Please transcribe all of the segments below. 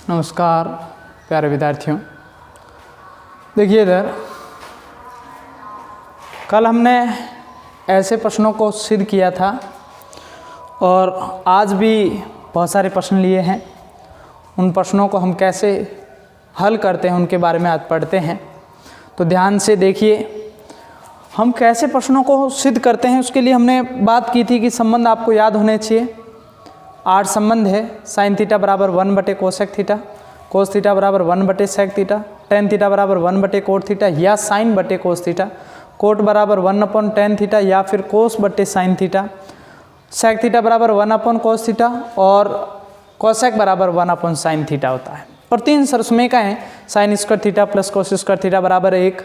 नमस्कार प्यारे विद्यार्थियों। देखिए इधर कल हमने ऐसे प्रश्नों को सिद्ध किया था और आज भी बहुत सारे प्रश्न लिए हैं। उन प्रश्नों को हम कैसे हल करते हैं उनके बारे में आज पढ़ते हैं। तो ध्यान से देखिए, हम कैसे प्रश्नों को सिद्ध करते हैं उसके लिए हमने बात की थी कि संबंध आपको याद होने चाहिए। 8 संबंध है। साइन थीटा बराबर 1/cos cosec theta, cos theta बराबर 1/sec थीटा, टेन थीटा बराबर 1/cot थीटा या साइन बटे कोस थीटा, कोट बराबर 1/tan थीटा या फिर कोस बटे साइन थीटा, सेक थीटा बराबर 1/cos थीटा और कोसेक बराबर 1/sin थीटा होता है। और 3 सरसमेका हैं। Sign square theta plus cos square theta बराबर 1,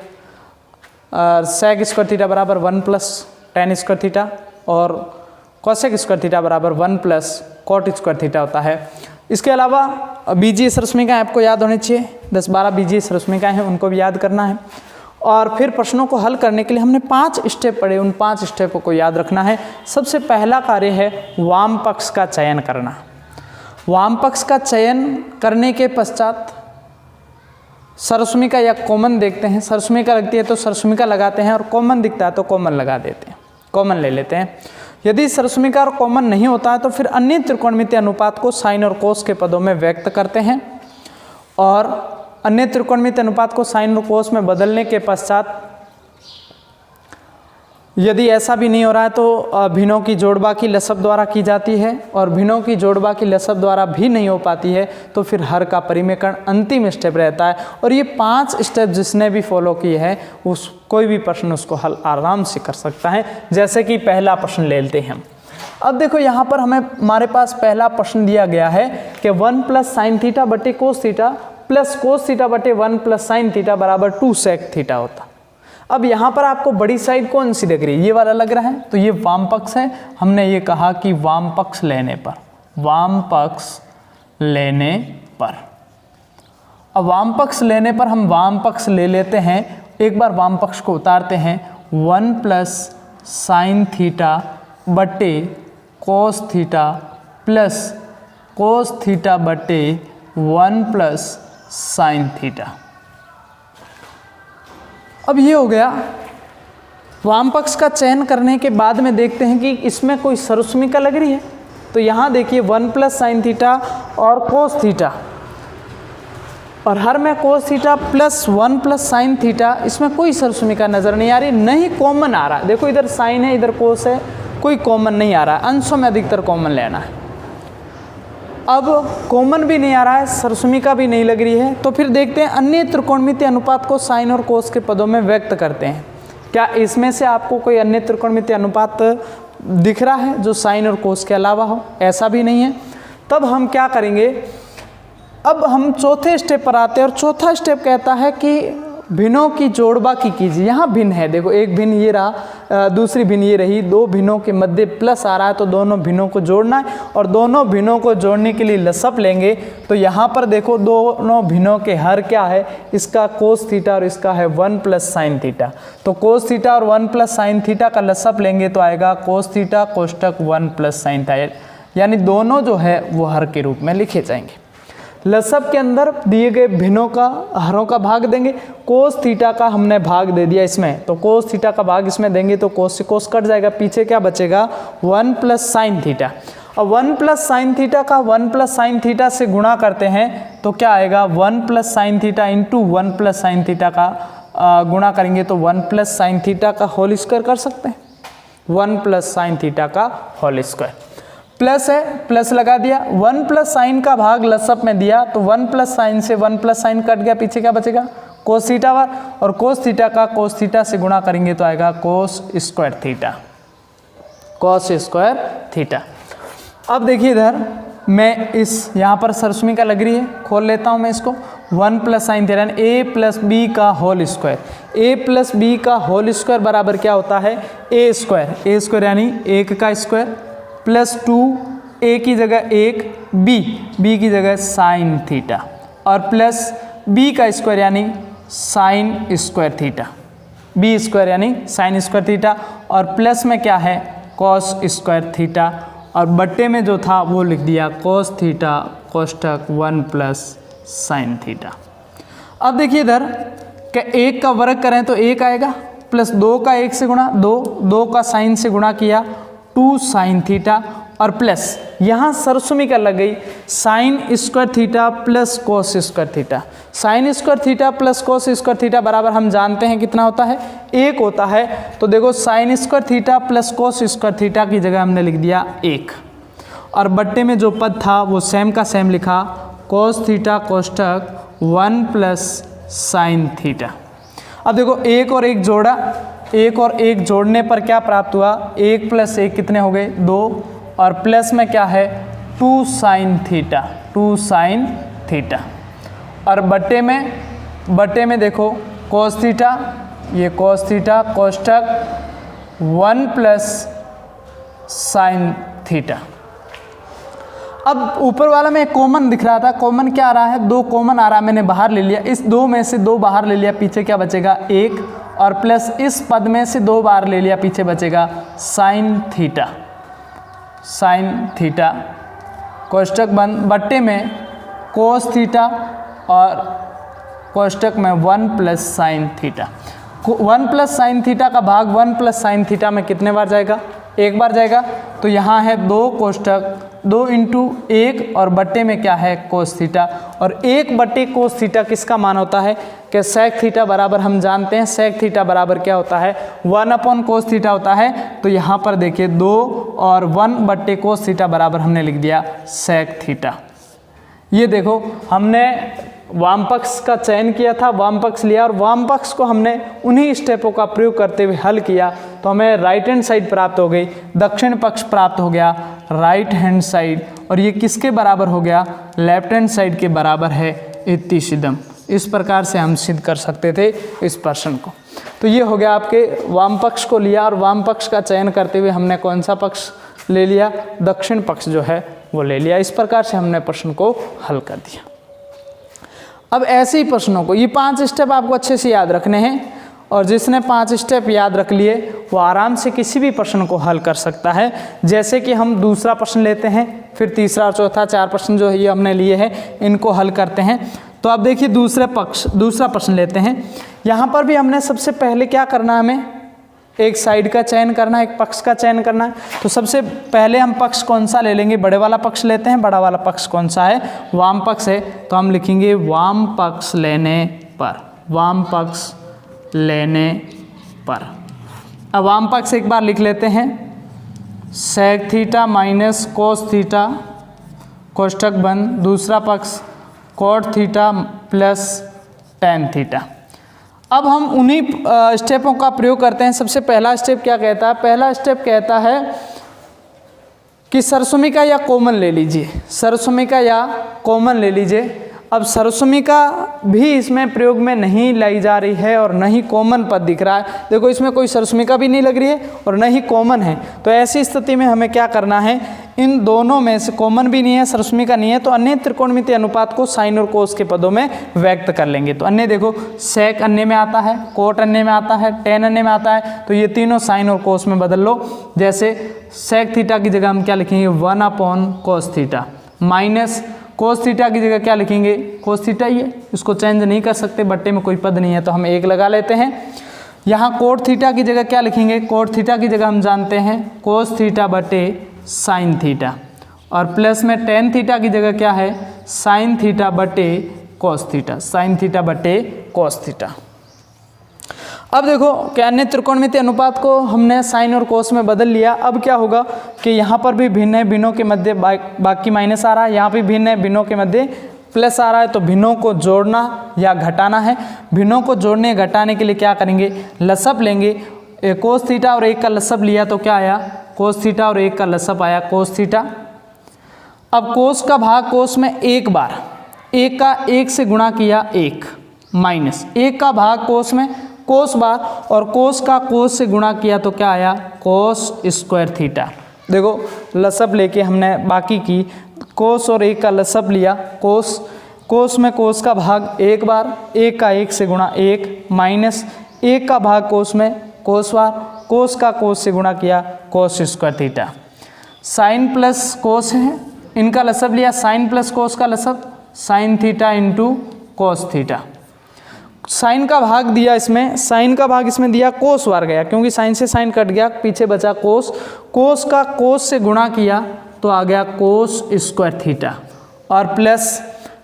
सेक स्क्वायर थीटा बराबर 1+tan स्क्वायर थीटा और कोसेक स्क्वायर थीटा बराबर 1+cot स्क्वायर थीटा होता है। इसके अलावा बीजीय सरसमेकाएं आपको याद होनी चाहिए। 10-12 बीजीय सरसमेकाएं हैं, उनको भी याद करना है। और फिर प्रश्नों को हल करने के लिए हमने 5 स्टेप पढ़े। उन 5 स्टेपों को याद रखना है। सबसे पहला कार्य है वाम पक्ष का चयन करना। वाम पक्ष का चयन करने के पश्चात सरसमेका या कॉमन देखते हैं। सरसमेका लगती है तो सरसमेका लगाते हैं और कॉमन दिखता है तो कॉमन लगा देते हैं, कॉमन ले लेते हैं। यदि सरसमेका और कॉमन नहीं होता है तो फिर अन्य त्रिकोणमितीय अनुपात को साइन और कोस के पदों में व्यक्त करते हैं और अन्य त्रिकोणमितीय अनुपात को साइन और कोस में बदलने के पश्चात यदि ऐसा भी नहीं हो रहा है तो भिन्नों की जोड़बा की लसब द्वारा की जाती है और भिन्नों की जोड़बा की लसब द्वारा भी नहीं हो पाती है तो फिर हर का परिमेकरण अंतिम स्टेप रहता है। और ये 5 स्टेप जिसने भी फॉलो किए हैं उस कोई भी प्रश्न उसको हल आराम से कर सकता है। जैसे कि पहला प्रश्न ले लेते हैं। अब देखो यहाँ पर हमारे पास पहला प्रश्न दिया गया है कि 1+sin थीटा बटे cos theta plus cos theta बटे 1+sin थीटा बराबर 2 sec थीटा होता। अब यहाँ पर आपको बड़ी साइड कौन सी लग रही है? ये वाला लग रहा है तो ये वाम पक्ष है। हमने ये कहा कि वाम पक्ष लेने पर, वाम पक्ष लेने पर, अब वाम पक्ष लेने पर हम वाम पक्ष ले लेते हैं। एक बार वाम पक्ष को उतारते हैं। 1+sin थीटा बटे cos theta plus cos theta बटे 1+sin थीटा। अब ये हो गया। वाम पक्ष का चयन करने के बाद में देखते हैं कि इसमें कोई सरसमेका लग रही है। तो यहाँ देखिए 1+sin थीटा और कोस थीटा और हर में cos theta plus 1+sin theta, इसमें कोई सरसमेका नज़र नहीं आ रही, नहीं कॉमन आ रहा है। देखो इधर साइन है इधर कोस है, कोई कॉमन नहीं आ रहा है। अंशों में अधिकतर कॉमन लेना है। अब कॉमन भी नहीं आ रहा है, सरसमेका भी नहीं लग रही है तो फिर देखते हैं अन्य त्रिकोणमितीय अनुपात को साइन और कोस के पदों में व्यक्त करते हैं। क्या इसमें से आपको कोई अन्य त्रिकोणमितीय अनुपात दिख रहा है जो साइन और कोस के अलावा हो? ऐसा भी नहीं है। तब हम क्या करेंगे? अब हम चौथे स्टेप पर आते हैं और चौथा स्टेप कहता है कि भिन्नों की जोड़बा की कीजिए। यहाँ भिन्न है, देखो एक भिन्न ये रहा, दूसरी भिन्न ये रही, 2 भिन्नों के मध्य प्लस आ रहा है तो दोनों भिन्नों को जोड़ना है और दोनों भिन्नों को जोड़ने के लिए लसब लेंगे। तो यहाँ पर देखो दोनों भिन्नों के हर क्या है? इसका कोस थीटा और इसका है 1+sin थीटा। तो कोस थीटा और 1+sin थीटा का लसब लेंगे तो आएगा कोस थीटा कोष्टक 1+sin थीटा, यानी दोनों जो है वो हर के रूप में लिखे जाएंगे। लसब के अंदर दिए गए भिन्नों का हरों का भाग देंगे। कोस थीटा का हमने भाग दे दिया इसमें, तो कोस थीटा का भाग इसमें देंगे तो कोस से कोस कट जाएगा, पीछे क्या बचेगा? 1+sin theta. और 1+sin थीटा का 1+sin थीटा से गुणा करते हैं तो क्या आएगा? 1+sin theta into 1+sin theta का गुणा करेंगे तो 1+sin थीटा का होल स्क्वायर कर सकते हैं। 1+sin थीटा का होल स्क्वायर प्लस है, प्लस लगा दिया। 1+sin का भाग लसब में दिया तो 1+sin से 1+sin कट गया, पीछे क्या बचेगा? कोस थीटा बार, और कोस थीटा का कोस थीटा से गुणा करेंगे तो आएगा कोस स्क्वायर थीटा, कोस स्क्वायर थीटा। अब देखिए इधर मैं इस यहाँ पर सरसमेका लग रही है, खोल लेता हूँ मैं इसको। 1+sin theta a plus b का whole square, a plus b का होल स्क्वायर बराबर क्या होता है? a स्क्वायर यानी 1 का स्क्वायर प्लस 2, a की जगह 1, b की जगह साइन थीटा और प्लस b का स्क्वायर यानी sign square theta, b square यानी साइन स्क्वायर थीटा और प्लस में क्या है? कॉस स्क्वायर थीटा और बट्टे में जो था वो लिख दिया कोस थीटा कोष्टक 1+ साइन थीटा। अब देखिए इधर क्या 1 का वर्ग करें तो 1 आएगा, प्लस 2 का 1 से गुणा 2, 2 का साइन से गुणा किया 2 साइन थीटा, और प्लस यहाँ सरसुमिका लग गई sign square theta plus cos square theta. Sign square theta plus cos square theta बराबर हम जानते हैं कितना होता है, 1 होता है। तो देखो sign square theta plus cos square theta की जगह हमने लिख दिया 1, और बट्टे में जो पद था वो सेम का सेम लिखा, कोस थीटा कोष्टक 1 प्लस साइन थीटा। अब देखो 1 और 1 जोड़ा, 1 और 1 जोड़ने पर क्या प्राप्त हुआ, 1 प्लस 1 कितने हो गए 2, और प्लस में क्या है 2 साइन थीटा, 2 साइन थीटा, और बट्टे में देखो कोस थीटा, ये कोस थीटा कोष्टक 1 प्लस साइन थीटा। अब ऊपर वाला में एक कॉमन दिख रहा था, कॉमन क्या आ रहा है, 2 कॉमन आ रहा है, मैंने बाहर ले लिया, इस 2 में से 2 बाहर ले लिया, पीछे क्या बचेगा 1, और प्लस इस पद में से 2 बार ले लिया, पीछे बचेगा साइन थीटा, साइन थीटा कोष्टक बंद, बट्टे में कोस थीटा और कोष्टक में 1 plus sine theta. 1 plus sine theta का भाग 1 प्लस साइन थीटा में कितने बार जाएगा, 1 बार जाएगा। तो यहाँ है 2 कोष्टक 2 इंटू 1, और बट्टे में क्या है कोस थीटा, और 1 बट्टे कोस थीटा किसका मान होता है कि सेक थीटा बराबर हम जानते हैं, सेक थीटा बराबर क्या होता है 1 अपॉन कोस थीटा होता है। तो यहाँ पर देखिए 2 और 1 बट्टे कोस थीटा बराबर हमने लिख दिया सेक थीटा। ये देखो हमने वाम पक्ष का चयन किया था, वाम पक्ष लिया, और वाम पक्ष को हमने उन्हीं स्टेपों का प्रयोग करते हुए हल किया, तो हमें राइट हैंड साइड प्राप्त हो गई, दक्षिण पक्ष प्राप्त हो गया राइट हैंड साइड, और ये किसके बराबर हो गया, लेफ्ट हैंड साइड के बराबर है इत्तिसिदम। इस प्रकार से हम सिद्ध कर सकते थे इस प्रश्न को। तो ये हो गया आपके वाम पक्ष को लिया, और वाम पक्ष का चयन करते हुए हमने कौन सा पक्ष ले लिया, दक्षिण पक्ष जो है वो ले लिया। इस प्रकार से हमने प्रश्न को हल कर दिया। अब ऐसे ही प्रश्नों को, ये 5 स्टेप आपको अच्छे से याद रखने हैं, और जिसने 5 स्टेप याद रख लिए वो आराम से किसी भी प्रश्न को हल कर सकता है। जैसे कि हम दूसरा प्रश्न लेते हैं, फिर तीसरा और चौथा, 4 प्रश्न जो ये हमने लिए हैं इनको हल करते हैं। तो अब देखिए दूसरा प्रश्न लेते हैं। यहाँ पर भी हमने सबसे पहले क्या करना है, हमें एक साइड का चयन करना है, एक पक्ष का चयन करना है। तो सबसे पहले हम पक्ष कौन सा ले लेंगे, बड़े वाला पक्ष लेते हैं। बड़ा वाला पक्ष कौन सा है, वाम पक्ष है। तो हम लिखेंगे वाम पक्ष लेने पर, वाम पक्ष लेने पर। अब वाम पक्ष एक बार लिख लेते हैं, sec theta minus cos theta कोष्टक बंद, दूसरा पक्ष cot theta plus tan theta. अब हम उन्हीं स्टेपों का प्रयोग करते हैं। सबसे पहला स्टेप क्या कहता है, पहला स्टेप कहता है कि सरसुमिका या कॉमन ले लीजिए, सरसुमिका या कॉमन ले लीजिए। अब सरसुमिका भी इसमें प्रयोग में नहीं लाई जा रही है और न ही कॉमन पद दिख रहा है। देखो इसमें कोई सरसुमिका भी नहीं लग रही है और न ही कॉमन है। तो ऐसी स्थिति में हमें क्या करना है, इन दोनों में से कॉमन भी नहीं है, सरसुमिका नहीं है, तो अन्य त्रिकोणमितीय अनुपात को साइन और कोस के पदों में व्यक्त कर लेंगे। तो अन्य देखो, सेक अन्य में आता है, कोट अन्य में आता है, टेन अन्य में आता है, तो ये तीनों साइन और कोस में बदल लो। जैसे सेक थीटा की जगह हम क्या लिखेंगे, 1 upon cos theta, minus cos theta की जगह क्या लिखेंगे, कोस थीटा ही है, इसको चेंज नहीं कर सकते, बट्टे में कोई पद नहीं है तो हम 1 लगा लेते हैं। यहाँ कोट थीटा की जगह क्या लिखेंगे, कोट थीटा की जगह हम जानते हैं कोस थीटा बटे साइन थीटा, और प्लस में टेन थीटा की जगह क्या है, साइन थीटा बटे कोस थीटा, साइन थीटा बटे कोस थीटा। अब देखो कि अन्य त्रिकोणमितीय अनुपात को हमने साइन और कोस में बदल लिया। अब क्या होगा कि यहाँ पर भी भिन्न है, भिन्नों के मध्य बाकी माइनस आ रहा है, यहाँ भी भिन्न है, भिन्नों के मध्य प्लस आ रहा है, तो भिन्नों को जोड़ना या घटाना है। भिन्नों को जोड़ने या घटाने के लिए क्या करेंगे, लसअप लेंगे। कोस थीटा और 1 का लसअप लिया तो क्या आया, कोस थीटा और 1 का लसअप आया कोस थीटा। अब कोस का भाग कोस में 1 बार, 1 का 1 से गुणा किया 1, माइनस 1 का भाग कोस में कोस बार, और कोस का कोस से गुणा किया तो क्या आया, कोस स्क्वायर थीटा। देखो लसअप लेके हमने बाकी की, कोस और 1 का लसअप लिया, कोस में कोस का भाग 1 बार, 1 का 1 से गुणा 1, माइनस 1 का भाग कोस में कोस बार, कोस का कोस से गुणा किया cos square theta. Sine plus cos है, इनका लसअप लिया, साइन प्लस कोस का लसअप sine theta into cos theta. Sine का भाग दिया इसमें, साइन का भाग इसमें दिया, कोस बार गया क्योंकि साइन से साइन कट गया, पीछे बचा कोस, कोस का कोस से गुणा किया तो आ गया कोस स्क्वायर थीटा, और प्लस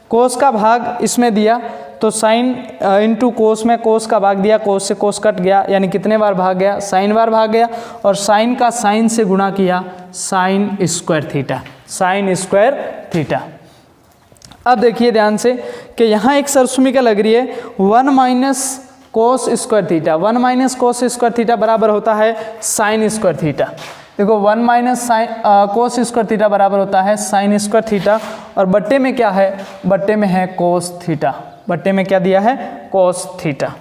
कोस का भाग इसमें दिया तो साइन इंटू कोस में कोस का भाग दिया, कोस से कोस कट गया, यानी कितने बार भाग गया, साइन बार भाग गया, और साइन का साइन से गुणा किया, sign square theta, sign square theta. अब देखिए ध्यान से कि यहाँ एक सरसुमिका लग रही है 1 minus cos square theta, 1 minus cos square theta बराबर होता है साइन स्क्वायर थीटा। देखो 1 माइनस कोस स्क्वायर थीटा बराबर होता है साइन स्क्वायर थीटा, और बट्टे में क्या है, बट्टे में है कोस थीटा, बट्टे में क्या दिया है, कोस थीटा।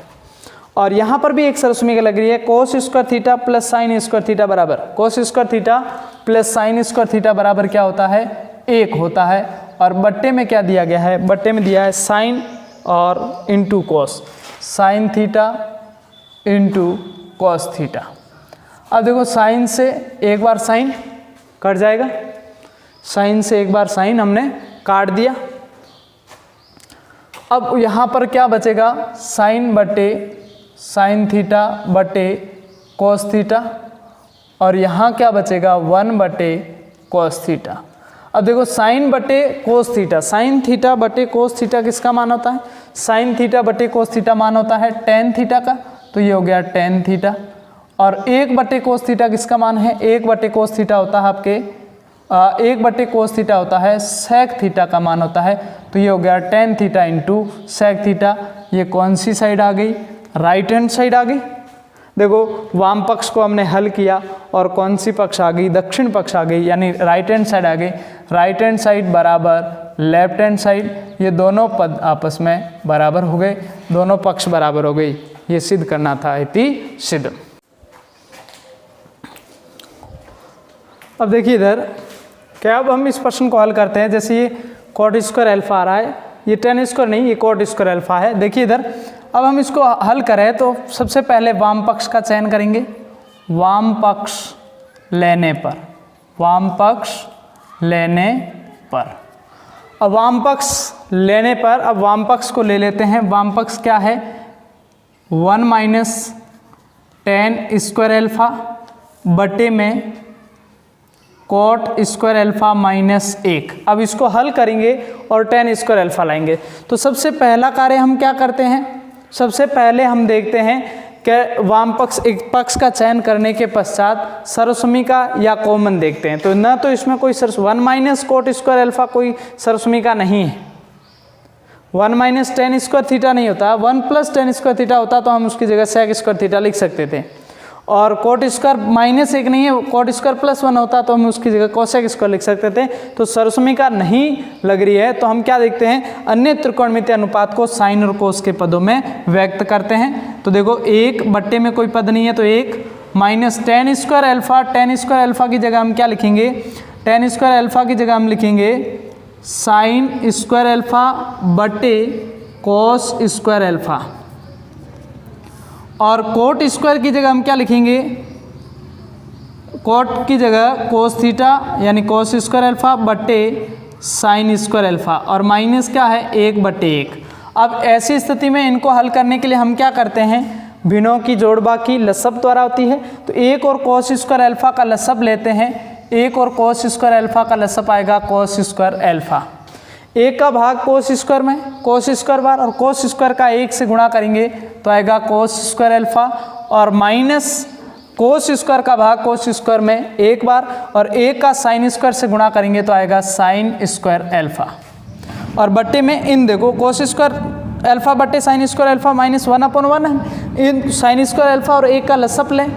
और यहाँ पर भी एक सरसुमिका लग रही है cos square theta plus sine square theta बराबर, cos square theta plus sine square theta बराबर क्या होता है, 1 होता है। और बट्टे में क्या दिया गया है, बट्टे में दिया है साइन और into cos, sign theta into cos theta. अब देखो साइन से एक बार साइन कट जाएगा, साइन से एक बार साइन हमने काट दिया। अब यहाँ पर क्या बचेगा, साइन बटे साइन थीटा बटे कोस थीटा, और यहाँ क्या बचेगा 1 बटे कोस थीटा। अब देखो साइन बटे कोस थीटा, साइन थीटा बटे कोस थीटा किसका मान होता है, साइन थीटा बटे कोस थीटा मान होता है टेन थीटा का, तो ये हो गया टेन थीटा। और 1 बटे कोस थीटा किसका मान है, 1 बटे कोस थीटा होता है आपके 1 बटे कोस थीटा होता है सेक थीटा का मान होता है, तो ये हो गया tan theta into sec theta. ये कौन सी साइड आ गई, राइट हैंड साइड आ गई। देखो वाम पक्ष को हमने हल किया और कौन सी पक्ष आ गई, दक्षिण पक्ष आ गई, यानी राइट हैंड साइड आ गई। राइट हैंड साइड बराबर लेफ्ट हैंड साइड, ये दोनों पद आपस में बराबर हो गए, दोनों पक्ष बराबर हो गई। ये सिद्ध करना था, इति सिद्ध। अब देखिए इधर क्या, अब हम इस प्रश्न को हल करते हैं। जैसे ये कॉट स्क्वायर अल्फा आ रहा है, ये टेन स्क्वायर नहीं, ये कॉट स्क्वायर अल्फा है। देखिए इधर अब हम इसको हल करें तो सबसे पहले वाम पक्ष का चयन करेंगे, वाम पक्ष लेने पर, वाम पक्ष लेने पर। अब वाम पक्ष लेने पर, अब वाम पक्ष को ले लेते हैं। वाम पक्ष क्या है, 1 माइनस टेन स्क्वायर अल्फा बटे में कॉट स्क्वायर अल्फा माइनस 1। अब इसको हल करेंगे और टेन स्क्वायर अल्फा लाएंगे। तो सबसे पहला कार्य हम क्या करते हैं, सबसे पहले हम देखते हैं कि वाम पक्ष एक पक्ष का चयन करने के पश्चात सरसुमिका या कॉमन देखते हैं। तो न तो इसमें कोई 1 माइनस कोट स्क्वायर अल्फा कोई सरसुमिका नहीं है, 1 माइनस टेन स्क्वायर थीटा नहीं होता, 1 प्लस टेन स्क्वायर थीटा होता तो हम उसकी जगह सेक स्क्वायर थीटा लिख सकते थे। और कोट स्क्वायर माइनस 1 नहीं है, कोट स्क्वायर प्लस 1 होता तो हम उसकी जगह कोसेक स्क्वायर लिख सकते थे। तो सरसुमिका नहीं लग रही है, तो हम क्या देखते हैं, अन्य त्रिकोणमितीय अनुपात को साइन और कोस के पदों में व्यक्त करते हैं। तो देखो 1 बट्टे में कोई पद नहीं है, तो 1 minus ten square alpha, ten square alpha की जगह हम क्या लिखेंगे, टेन स्क्वायर अल्फा की जगह हम लिखेंगे साइन स्क्वायर अल्फा बटे कोस स्क्वायर अल्फा। और कोट स्क्वायर की जगह हम क्या लिखेंगे, कोट की जगह कोस थीटा यानी कोस स्क्वायर अल्फा बटे साइन स्क्वायर अल्फा, और माइनस क्या है 1 बटे 1। अब ऐसी स्थिति में इनको हल करने के लिए हम क्या करते हैं, भिन्नों की जोड़बा की लसब द्वारा होती है। तो 1 और कोस स्क्वायर अल्फा का लसब लेते हैं, 1 और कोस स्क्वायर अल्फा का लसब आएगा कोस स्क्वायर अल्फा। 1 का भाग कोस स्क्वायर में, कोस स्क्वायर बार, और कोस स्क्वायर का 1 से गुणा करेंगे तो आएगा कोस स्क्वायर अल्फा, और माइनस कोस स्क्वायर का भाग कोस स्क्वायर में 1 बार, और 1 का साइन स्क्वायर से गुणा करेंगे तो आएगा साइन स्क्वायर अल्फा। और बट्टे में इन देखो कोस स्क्वायर अल्फा बट्टे साइन स्क्वायर अल्फा माइनस 1/1 है, इन साइन स्क्वायर अल्फा और 1 का लसब लें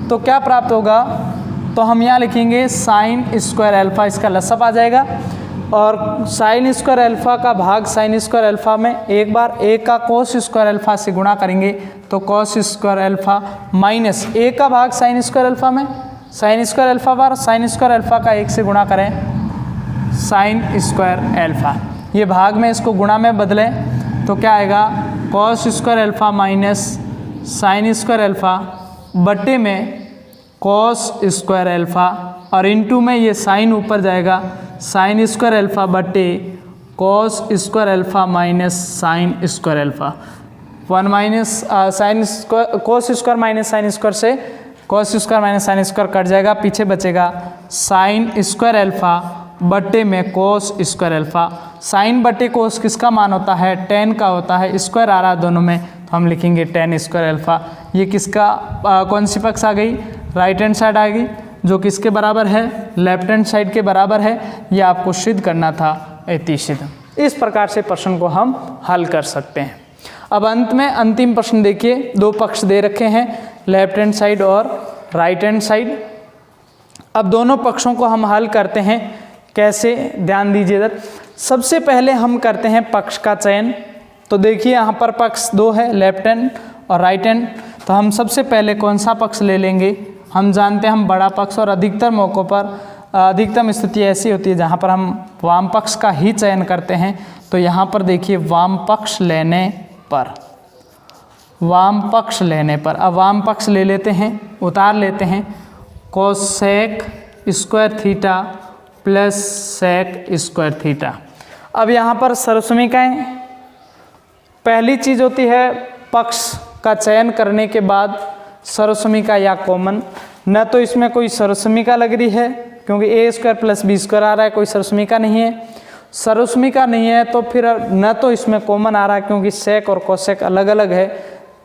तो क्या प्राप्त होगा, तो हम यहाँ लिखेंगे साइन स्क्वायर अल्फा, इसका लसब आ जाएगा। और साइन स्क्वायर अल्फा का भाग साइन स्क्वायर अल्फा में 1 बार, 1 का कोस स्क्वायर अल्फा से गुणा करेंगे तो कोस स्क्वायर अल्फा माइनस 1 का भाग साइन स्क्वायर अल्फा में, sign square alpha bar, sign square alpha का 1 से गुणा करें साइन स्क्वायर अल्फा। ये भाग में इसको गुणा में बदलें तो क्या आएगा, cos square alpha minus sine square alpha बट्टे में कोस स्क्वायर अल्फा, और इनटू में ये साइन ऊपर जाएगा साइन स्क्वायर अल्फा बट्टे cos square alpha minus sine square alpha. 1 minus sine square cos square minus sine square से cos square minus sine square cut जाएगा, पीछे बचेगा साइन स्क्वायर अल्फा बट्टे में कॉस स्क्वायर अल्फा। साइन बट्टे कोस किसका मान होता है, टेन का होता है, स्क्वायर आ रहा है दोनों में तो हम लिखेंगे टेन स्क्वायर अल्फा। ये किसका कौन सी पक्ष आ गई, राइट हैंड साइड आ गई, जो किसके बराबर है, लेफ्ट हैंड साइड के बराबर है। ये आपको सिद्ध करना था अति सिद्ध। इस प्रकार से प्रश्न को हम हल कर सकते हैं। अब अंत में अंतिम प्रश्न देखिए, दो पक्ष दे रखे हैं, लेफ्ट हैंड साइड और राइट हैंड साइड। अब दोनों पक्षों को हम हल करते हैं, कैसे ध्यान दीजिए। सबसे पहले हम करते हैं पक्ष का चयन। तो देखिए यहाँ पर पक्ष दो है, लेफ्ट हैंड और राइट हैंड। तो हम सबसे पहले कौन सा पक्ष ले लेंगे, हम जानते हैं हम बड़ा पक्ष, और अधिकतर मौक़ों पर अधिकतम स्थिति ऐसी होती है जहाँ पर हम वाम पक्ष का ही चयन करते हैं। तो यहाँ पर देखिए वाम पक्ष लेने पर, वाम पक्ष लेने पर, अब वाम पक्ष ले लेते हैं, उतार लेते हैं, cosec square theta plus sec square theta. अब यहाँ पर सर्वसमीकाएँ, पहली चीज़ होती है पक्ष का चयन करने के बाद सर्वसमीका या कॉमन। न तो इसमें कोई सर्वसमीका लग रही है क्योंकि ए स्क्वायर प्लस बी स्क्वायर आ रहा है, कोई सर्वसमीका नहीं है। सर्वसमीका नहीं है तो फिर न तो इसमें कॉमन आ रहा है क्योंकि सेक और कोसेक अलग अलग है,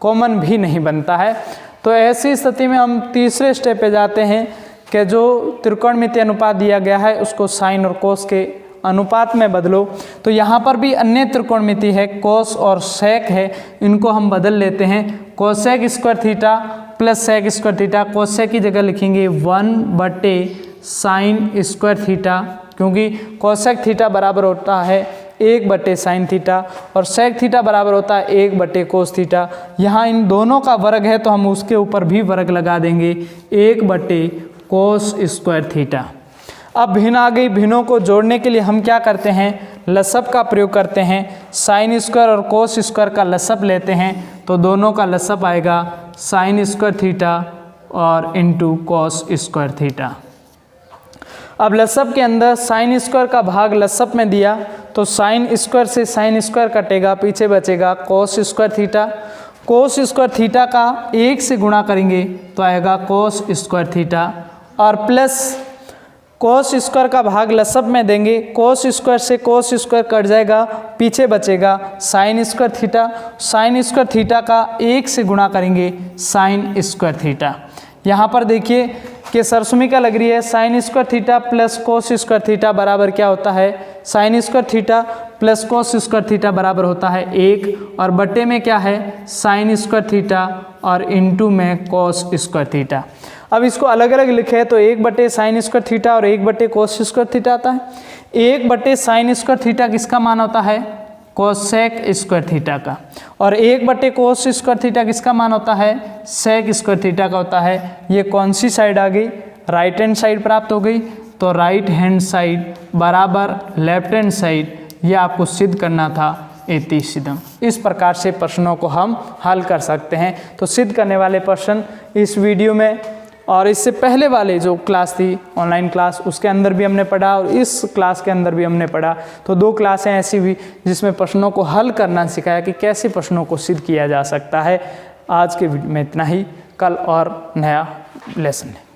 कॉमन भी नहीं बनता है। तो ऐसी स्थिति में हम तीसरे स्टेप पे जाते हैं कि जो त्रिकोणमितीय अनुपात दिया गया है उसको साइन और कोस के अनुपात में बदलो। तो यहाँ पर भी अन्य त्रिकोणमिति है, कोस और सेक है, इनको हम बदल लेते हैं। Cosec square theta plus sec square theta, cosec की जगह लिखेंगे 1/साइन स्क्वायर थीटा, क्योंकि कोसेक थीटा बराबर होता है 1/साइन थीटा और सेक थीटा बराबर होता है 1/कोस थीटा। यहाँ इन दोनों का वर्ग है तो हम उसके ऊपर भी वर्ग लगा देंगे, 1/कोस स्क्वायर थीटा। अब भिन्न आ गई, भिन्नों को जोड़ने के लिए हम क्या करते हैं, लसअप का प्रयोग करते हैं। साइन स्क्वायर और कोस स्क्वायर का लसअप लेते हैं तो दोनों का लसअप आएगा साइन स्क्वायर थीटा और इंटू कोस स्क्वायर थीटा। अब लसअप के अंदर साइन स्क्वायर का भाग लसअप में दिया तो साइन स्क्वायर से साइन स्क्वायर कटेगा, पीछे बचेगा कोस स्क्वायर थीटा। कोस स्क्वायर थीटा का 1 से गुणा करेंगे तो आएगा कोस स्क्वायर थीटा, और प्लस कोस स्क्वायर का भाग लसअप में देंगे, कोस स्क्वायर से कोस स्क्वायर कट जाएगा, पीछे बचेगा sign square theta. Sign square theta का 1 से गुणा करेंगे साइन स्क्वायर थीटा। यहाँ पर देखिए कि सर्वसमीका लग रही है, sign square theta plus cos square theta बराबर क्या होता है, sign square theta plus cos square theta बराबर होता है 1, और बट्टे में क्या है साइन स्क्वायर थीटा और इंटू में कोस स्क्वायर थीटा। अब इसको अलग अलग लिखे तो 1/साइन स्क्वायर थीटा और 1/कोस स्क्वायर थीटा आता है। 1/साइन स्क्वायर थीटा किसका मान होता है, कोसेक स्क्वायर थीटा का, और 1/कोस स्क्वायर थीटा किसका मान होता है, सेक स्क्वायर थीटा का होता है। ये कौन सी साइड आ गई, राइट हैंड साइड प्राप्त हो गई। तो राइट हैंड साइड बराबर लेफ्ट हैंड साइड, ये आपको सिद्ध करना था इति सिद्धम। इस प्रकार से प्रश्नों को हम हल कर सकते हैं। तो सिद्ध करने वाले प्रश्न इस वीडियो में और इससे पहले वाले जो क्लास थी ऑनलाइन क्लास, उसके अंदर भी हमने पढ़ा और इस क्लास के अंदर भी हमने पढ़ा। तो 2 क्लासें ऐसी हुई जिसमें प्रश्नों को हल करना सिखाया कि कैसे प्रश्नों को सिद्ध किया जा सकता है। आज के वीडियो में इतना ही, कल और नया लेसन है।